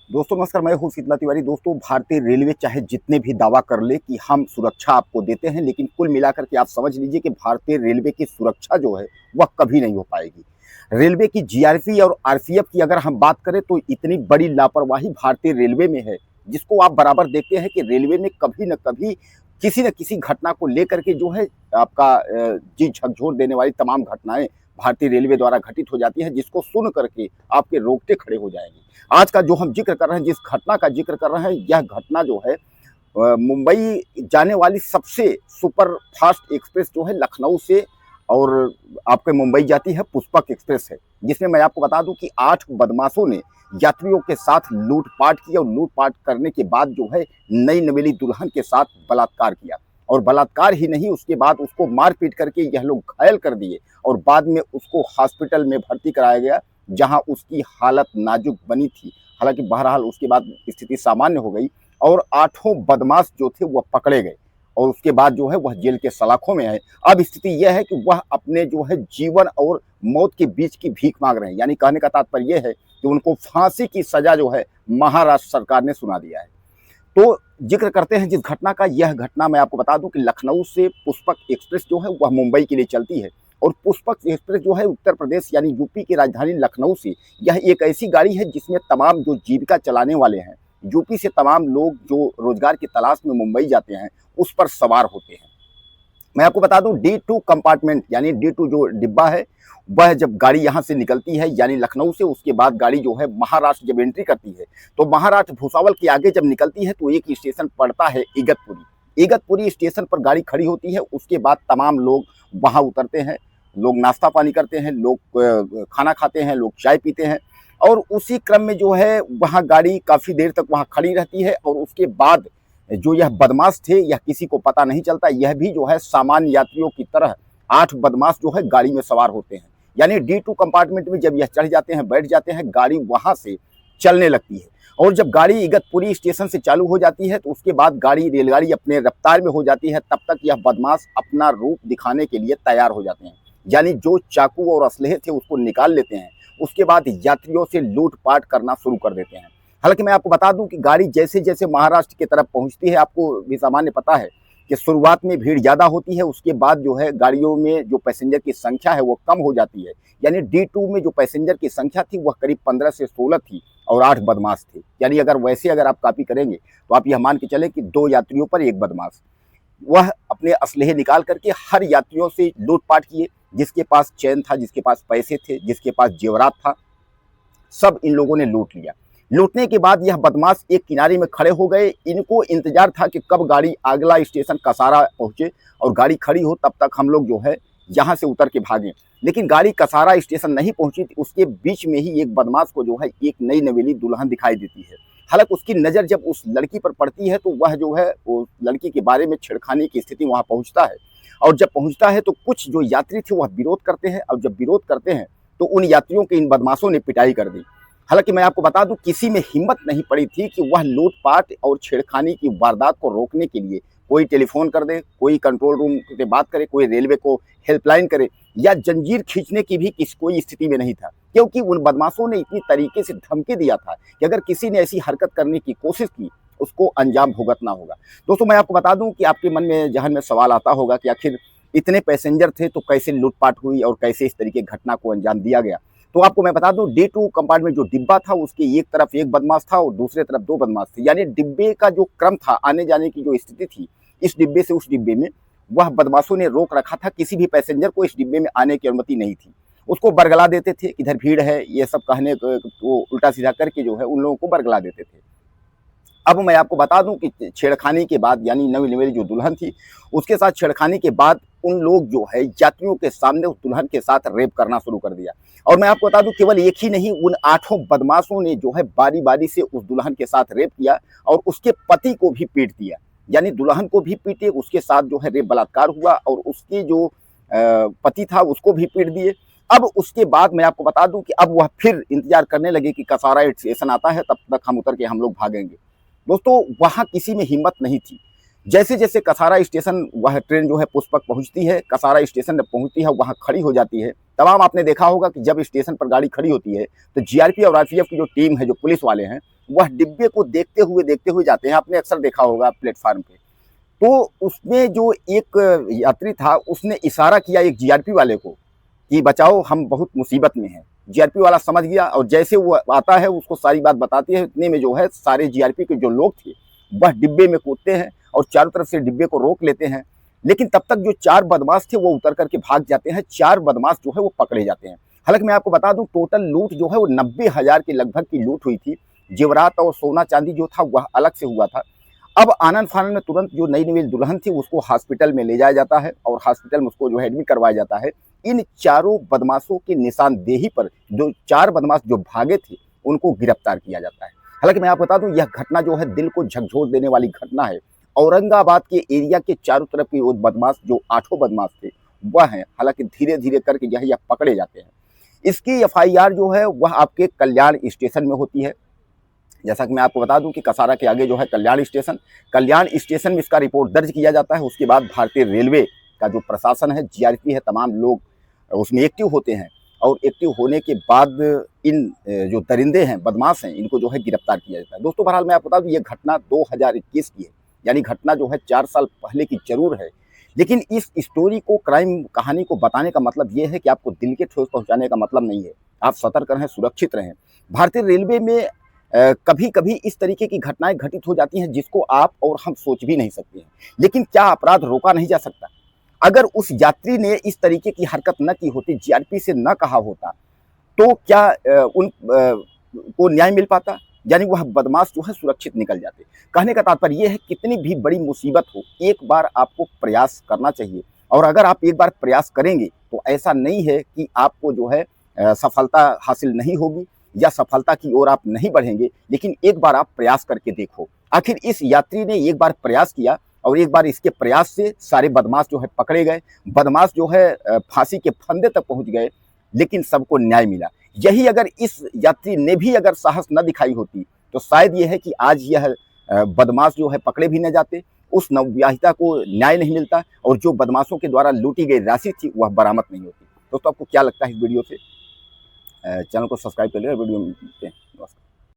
दोस्तों नमस्कार, मैं हूं शीतला तिवारी। दोस्तों, भारतीय रेलवे चाहे जितने भी दावा कर ले कि हम सुरक्षा आपको देते हैं, लेकिन कुल मिलाकर के आप समझ लीजिए कि भारतीय रेलवे की सुरक्षा जो है वह कभी नहीं हो पाएगी। रेलवे की जीआरपी और आरपीएफ की अगर हम बात करें तो इतनी बड़ी लापरवाही भारतीय रेलवे में है, जिसको आप बराबर देखते हैं कि रेलवे में कभी न कभी किसी न किसी घटना को लेकर के जो है आपका जी झकझोर देने वाली तमाम घटनाएं भारतीय रेलवे द्वारा घटित हो जाती है, जिसको सुन करके आपके रोंगटे खड़े हो जाएंगे। आज का जो हम जिक्र कर रहे हैं, जिस घटना का जिक्र कर रहे हैं, यह घटना जो है मुंबई जाने वाली सबसे सुपर फास्ट एक्सप्रेस जो है लखनऊ से और आपके मुंबई जाती है पुष्पक एक्सप्रेस है, जिसमें मैं आपको बता दूं कि 8 बदमाशों ने यात्रियों के साथ लूटपाट की और लूटपाट करने के बाद जो है नई नवेली दुल्हन के साथ बलात्कार किया। और बलात्कार ही नहीं, उसके बाद उसको मार पीट करके यह लोग घायल कर दिए और बाद में उसको हॉस्पिटल में भर्ती कराया गया, जहां उसकी हालत नाजुक बनी थी। हालांकि बहरहाल उसके बाद स्थिति सामान्य हो गई और 8 बदमाश जो थे वह पकड़े गए और उसके बाद जो है वह जेल के सलाखों में है। अब स्थिति यह है कि वह अपने जो है जीवन और मौत के बीच की भीख मांग रहे हैं। यानी कहने का तात्पर्य यह है कि उनको फांसी की सजा जो है महाराष्ट्र सरकार ने सुना दिया है। तो जिक्र करते हैं जिस घटना का, यह घटना मैं आपको बता दूं कि लखनऊ से पुष्पक एक्सप्रेस जो है वह मुंबई के लिए चलती है और पुष्पक एक्सप्रेस जो है उत्तर प्रदेश यानी यूपी की राजधानी लखनऊ से यह एक ऐसी गाड़ी है जिसमें तमाम जो जीविका चलाने वाले हैं, यूपी से तमाम लोग जो रोजगार की तलाश में मुंबई जाते हैं उस पर सवार होते हैं। मैं आपको बता दूं D2 कंपार्टमेंट यानी D2 जो डिब्बा है, वह जब गाड़ी यहाँ से निकलती है यानी लखनऊ से, उसके बाद गाड़ी जो है महाराष्ट्र जब एंट्री करती है तो महाराष्ट्र भुसावल के आगे जब निकलती है तो एक स्टेशन पड़ता है इगतपुरी। इगतपुरी स्टेशन पर गाड़ी खड़ी होती है। उसके बाद तमाम लोग वहाँ उतरते हैं, लोग नाश्ता पानी करते हैं, लोग खाना खाते हैं, लोग चाय पीते हैं और उसी क्रम में जो है वहाँ गाड़ी काफ़ी देर तक वहाँ खड़ी रहती है और उसके बाद जो यह बदमाश थे यह किसी को पता नहीं चलता, यह भी जो है सामान्य यात्रियों की तरह 8 बदमाश जो है गाड़ी में सवार होते हैं। यानी D2 कंपार्टमेंट में जब यह चढ़ जाते हैं, बैठ जाते हैं, गाड़ी वहां से चलने लगती है और जब गाड़ी इगतपुरी स्टेशन से चालू हो जाती है तो उसके बाद रेलगाड़ी अपने रफ्तार में हो जाती है। तब तक यह बदमाश अपना रूप दिखाने के लिए तैयार हो जाते हैं, यानी जो चाकू और असलहे थे उसको निकाल लेते हैं। उसके बाद यात्रियों से लूटपाट करना शुरू कर देते हैं। हालांकि मैं आपको बता दूं कि गाड़ी जैसे जैसे महाराष्ट्र की तरफ पहुंचती है, आपको भी सामान्य पता है कि शुरुआत में भीड़ ज़्यादा होती है, उसके बाद जो है गाड़ियों में जो पैसेंजर की संख्या है वो कम हो जाती है। यानी D2 में जो पैसेंजर की संख्या थी वह करीब 15 से 16 थी और 8 बदमाश थे। यानी अगर आप कॉपी करेंगे तो आप यह मान के चले कि 2 यात्रियों पर 1 बदमाश। वह अपने असलहे निकाल करके हर यात्रियों से लूटपाट किए। जिसके पास चैन था, जिसके पास पैसे थे, जिसके पास जेवरात था, सब इन लोगों ने लूट लिया। लूटने के बाद यह बदमाश एक किनारे में खड़े हो गए। इनको इंतजार था कि कब गाड़ी अगला स्टेशन कसारा पहुंचे और गाड़ी खड़ी हो, तब तक हम लोग जो है यहाँ से उतर के भागें। लेकिन गाड़ी कसारा स्टेशन नहीं पहुंची, उसके बीच में ही एक बदमाश को जो है एक नई नवेली दुल्हन दिखाई देती है। हालांकि उसकी नज़र जब उस लड़की पर पड़ती है तो वह जो है वो लड़की के बारे में छेड़खानी की स्थिति वहाँ पहुँचता है और जब पहुँचता है तो कुछ जो यात्री थे वह विरोध करते हैं और जब विरोध करते हैं तो उन यात्रियों के इन बदमाशों ने पिटाई कर दी। हालांकि मैं आपको बता दूं किसी में हिम्मत नहीं पड़ी थी कि वह लूटपाट और छेड़खानी की वारदात को रोकने के लिए कोई टेलीफोन कर दे, कोई कंट्रोल रूम से बात करे, कोई रेलवे को हेल्पलाइन करे या जंजीर खींचने की भी कोई स्थिति में नहीं था, क्योंकि उन बदमाशों ने इतनी तरीके से धमकी दिया था कि अगर किसी ने ऐसी हरकत करने की कोशिश की उसको अंजाम भुगतना होगा। दोस्तों, मैं आपको बता दूं कि आपके मन में जहन में सवाल आता होगा कि आखिर इतने पैसेंजर थे तो कैसे लूटपाट हुई और कैसे इस तरीके घटना को अंजाम दिया गया। तो आपको मैं बता दूं D2 कंपार्टमेंट जो डिब्बा था उसके एक तरफ 1 बदमाश था और दूसरे तरफ 2 बदमाश थे। यानी डिब्बे का जो क्रम था, आने जाने की जो स्थिति थी, इस डिब्बे से उस डिब्बे में, वह बदमाशों ने रोक रखा था। किसी भी पैसेंजर को इस डिब्बे में आने की अनुमति नहीं थी। उसको बरगला देते थे, इधर भीड़ है, ये सब कहने को उल्टा सीधा करके जो है उन लोगों को बरगला देते थे। अब मैं आपको बता दूं कि छेड़खानी के बाद यानी नवी नवेली जो दुल्हन थी उसके साथ छेड़खानी के बाद उन लोग जो है यात्रियों के सामने उस दुल्हन के साथ रेप करना शुरू कर दिया। और मैं आपको बता दूं केवल एक ही नहीं, उन 8 बदमाशों ने जो है बारी बारी से उस दुल्हन के साथ रेप किया और उसके पति को भी पीट दिया। यानी दुल्हन को भी पीटे, उसके साथ जो है रेप बलात्कार हुआ और उसके जो पति था उसको भी पीट दिए। अब उसके बाद मैं आपको बता दूं कि अब वह फिर इंतजार करने लगे कि कसारा स्टेशन आता है, तब तक हम उतर के हम लोग भागेंगे। दोस्तों, वहां किसी में हिम्मत नहीं थी। जैसे जैसे कसारा स्टेशन, वह ट्रेन जो है पुष्पक पहुंचती है, कसारा स्टेशन जब पहुंचती है वहां खड़ी हो जाती है। तमाम आपने देखा होगा कि जब स्टेशन पर गाड़ी खड़ी होती है तो जीआरपी और आरपीएफ की जो टीम है, जो पुलिस वाले हैं, वह डिब्बे को देखते हुए जाते हैं। आपने अक्सर देखा होगा प्लेटफार्म पे। तो उसमें जो एक यात्री था, उसने इशारा किया एक जीआरपी वाले को कि बचाओ, हम बहुत मुसीबत में हैं। जीआरपी वाला समझ गया और जैसे वो आता है उसको सारी बात बताती है। इतने में जो है सारे जीआरपी के जो लोग थे वह डिब्बे में कूदते हैं और चारों तरफ से डिब्बे को रोक लेते हैं। लेकिन तब तक जो 4 बदमाश थे वो उतर करके भाग जाते हैं। 4 बदमाश जो है वो पकड़े जाते हैं। हालांकि मैं आपको बता दूं, टोटल लूट जो है वो 90,000 के लगभग की लूट हुई थी। जेवरात और सोना चांदी जो था वह अलग से हुआ था। अब आनन फानन में तुरंत जो नई नवेली दुल्हन थी उसको हॉस्पिटल में ले जाया जाता है और हॉस्पिटल में उसको जो है एडमिट करवाया जाता है। इन चारों बदमाशों की निशानदेही पर जो 4 बदमाश जो भागे थे उनको गिरफ्तार किया जाता है। हालांकि मैं आपको बता दूं, यह घटना जो है दिल को झकझोर देने वाली घटना है। औरंगाबाद के एरिया के चारों तरफ के वो बदमाश जो 8 बदमाश थे वह हैं। हालांकि धीरे धीरे करके यह पकड़े जाते हैं। इसकी एफआईआर जो है वह आपके कल्याण स्टेशन में होती है। जैसा कि मैं आपको बता दूं कि कसारा के आगे जो है कल्याण स्टेशन में इसका रिपोर्ट दर्ज किया जाता है। उसके बाद भारतीय रेलवे का जो प्रशासन है, जीआरपी है, तमाम लोग उसमें एक्टिव होते हैं और एक्टिव होने के बाद इन जो दरिंदे हैं, बदमाश हैं, इनको जो है गिरफ्तार किया जाता है। दोस्तों बहरहाल मैं आपको बता दूं, ये घटना 2021 की है, यानी घटना जो है 4 साल पहले की जरूर है। लेकिन इस स्टोरी को, क्राइम कहानी को बताने का मतलब ये है कि आपको दिल के ठोस पहुंचाने का मतलब नहीं है। आप सतर्क रहें, सुरक्षित रहें। भारतीय रेलवे में कभी कभी इस तरीके की घटनाएं घटित हो जाती हैं जिसको आप और हम सोच भी नहीं सकते हैं। लेकिन क्या अपराध रोका नहीं जा सकता? अगर उस यात्री ने इस तरीके की हरकत न की होती, जीआरपी से न कहा होता, तो क्या उन को न्याय मिल पाता? यानी वह बदमाश जो है सुरक्षित निकल जाते। कहने का तात्पर्य यह है, कितनी भी बड़ी मुसीबत हो, एक बार आपको प्रयास करना चाहिए। और अगर आप एक बार प्रयास करेंगे तो ऐसा नहीं है कि आपको जो है सफलता हासिल नहीं होगी या सफलता की ओर आप नहीं बढ़ेंगे। लेकिन एक बार आप प्रयास करके देखो। आखिर इस यात्री ने एक बार प्रयास किया और एक बार इसके प्रयास से सारे बदमाश जो है पकड़े गए। बदमाश जो है फांसी के फंदे तक पहुंच गए, लेकिन सबको न्याय मिला। यही अगर इस यात्री ने भी अगर साहस न दिखाई होती तो शायद ये है कि आज यह बदमाश जो है पकड़े भी न जाते, उस नवविवाहिता को न्याय नहीं मिलता और जो बदमाशों के द्वारा लूटी गई राशि थी वह बरामद नहीं होती। दोस्तों आपको क्या लगता है इस वीडियो से? चैनल को सब्सक्राइब कर लिया, वीडियो में मिलते हैं। नमस्कार।